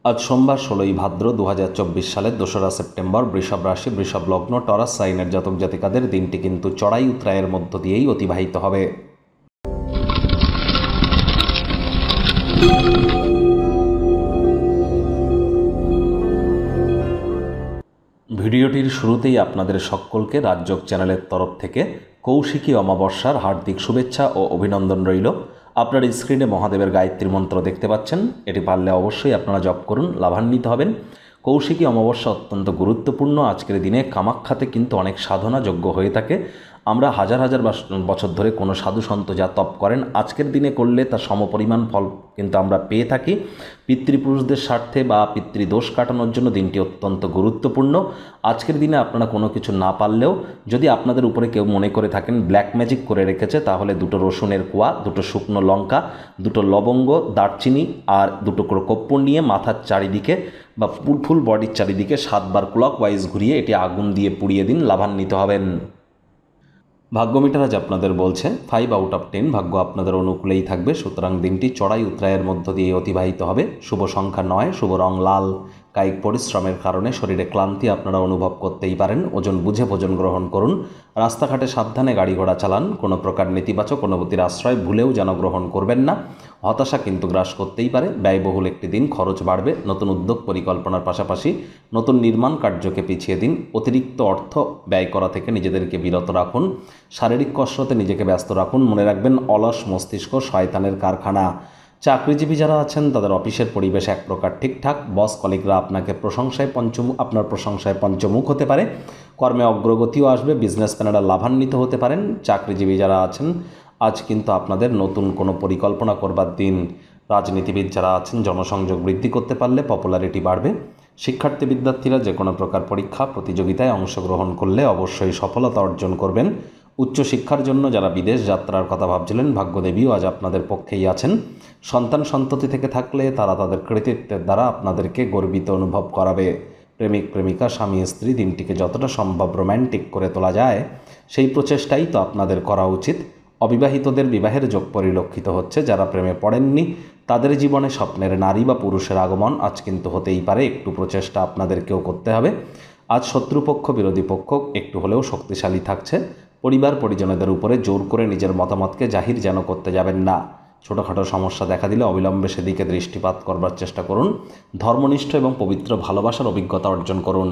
আজ সোমবার 16ই ভাদ্র 2024 সালের 2রা সেপ্টেম্বর বৃষভ রাশি বৃষভ লগ্ন টরাস সাইনের জাতক জাতিকাদের দিনটি কিন্তু চড়াই উতরায়ের মধ্য দিয়েই অতিবাহিত হবে। ভিডিওটির শুরুতেই আপনাদের সকলকে রাজযোগ চ্যানেলের তরফ থেকে কৌশিকী অমাবস্যার হার্দিক শুভেচ্ছা ও অভিনন্দন রইল। আপনার স্ক্রিনে মহাদেবের গায়ত্রী মন্ত্র দেখতে পাচ্ছেন, এটি পারলে অবশ্যই আপনারা জপ করুন, লাভান্বিত হবেন। কৌশিকী অমাবস্যা অত্যন্ত গুরুত্বপূর্ণ। আজকের দিনে কামাখ্যাতে কিন্তু অনেক সাধনা যজ্ঞ হয়ে থাকে। আমরা হাজার হাজার বছর ধরে কোনো সাধু সন্ত যা তপ করেন আজকের দিনে করলে তার সমপরিমাণ ফল কিন্তু আমরা পেয়ে থাকি। পিতৃপুরুষদের স্বার্থে বা পিতৃদোষ কাটানোর জন্য দিনটি অত্যন্ত গুরুত্বপূর্ণ। আজকের দিনে আপনারা কোনো কিছু না পারলেও যদি আপনাদের উপরে কেউ মনে করে থাকেন ব্ল্যাক ম্যাজিক করে রেখেছে, তাহলে 2টো রসুনের কোয়া, 2টো শুকনো লঙ্কা, 2টো লবঙ্গ, দারচিনি আর 2 টুকরো কর্পূর নিয়ে মাথার চারিদিকে বা ফুল বডির চারিদিকে 7 বার ক্লকওয়াইজ ঘুরিয়ে এটি আগুন দিয়ে পুড়িয়ে দিন, লাভান্বিত হবেন। ভাগ্য মিটার আজ আপনাদের বলছে 5 আউট অফ 10 ভাগ্য আপনাদের অনুকূলেই থাকবে। সুতরাং দিনটি চড়াই উতরায়ের মধ্য দিয়ে অতিবাহিত হবে। শুভ সংখ্যা 9, শুভ রং লাল। কায়িক পরিশ্রমের কারণে শরীরে ক্লান্তি আপনারা অনুভব করতেই পারেন। ওজন বুঝে ভোজন গ্রহণ করুন। রাস্তাঘাটে সাবধানে গাড়ি ঘোড়া চালান। কোনো প্রকার নেতিবাচক অনুভূতির আশ্রয় ভুলেও যেন গ্রহণ করবেন না। হতাশা কিন্তু গ্রাস করতেই পারে। ব্যয়বহুল একটি দিন, খরচ বাড়বে। নতুন উদ্যোগ পরিকল্পনার পাশাপাশি নতুন নির্মাণ কার্যকে পিছিয়ে দিন। অতিরিক্ত অর্থ ব্যয় করা থেকে নিজেদেরকে বিরত রাখুন। শারীরিক কসরতে নিজেকে ব্যস্ত রাখুন। মনে রাখবেন, অলস মস্তিষ্ক শয়তানের কারখানা। চাকরিজীবী যারা আছেন তাদের অফিসের পরিবেশ এক প্রকার ঠিকঠাক। বস কলিগরা আপনার প্রশংসায় পঞ্চমুখ হতে পারে। কর্মে অগ্রগতিও আসবে। বিজনেসম্যানেরা লাভান্বিত হতে পারেন। চাকরিজীবী যারা আছেন আজ কিন্তু আপনাদের নতুন কোনো পরিকল্পনা করবার দিন। রাজনীতিবিদ যারা আছেন জনসংযোগ বৃদ্ধি করতে পারলে পপুলারিটি বাড়বে। শিক্ষার্থী বিদ্যার্থীরা যে কোনো প্রকার পরীক্ষা প্রতিযোগিতায় অংশগ্রহণ করলে অবশ্যই সফলতা অর্জন করবেন। উচ্চশিক্ষার জন্য যারা বিদেশ যাত্রার কথা ভাবছিলেন ভাগ্যদেবীও আজ আপনাদের পক্ষেই আছেন। সন্তান সন্ততি থেকে থাকলে তারা তাদের কৃতিত্বের দ্বারা আপনাদেরকে গর্বিত অনুভব করাবে। প্রেমিক প্রেমিকা স্বামী স্ত্রী দিনটিকে যতটা সম্ভব রোম্যান্টিক করে তোলা যায় সেই প্রচেষ্টাই তো আপনাদের করা উচিত। অবিবাহিতদের বিবাহের যোগ পরিলক্ষিত হচ্ছে। যারা প্রেমে পড়েননি তাদের জীবনে স্বপ্নের নারী বা পুরুষের আগমন আজ কিন্তু হতেই পারে। একটু প্রচেষ্টা আপনাদেরকেও করতে হবে। আজ শত্রুপক্ষ বিরোধী পক্ষ একটু হলেও শক্তিশালী থাকছে। পরিবার পরিজনদের উপরে জোর করে নিজের মতামতকে জাহির যেন করতে যাবেন না। ছোটোখাটো সমস্যা দেখা দিলে অবিলম্বে সেদিকে দৃষ্টিপাত করবার চেষ্টা করুন। ধর্মনিষ্ঠ এবং পবিত্র ভালোবাসার অভিজ্ঞতা অর্জন করুন।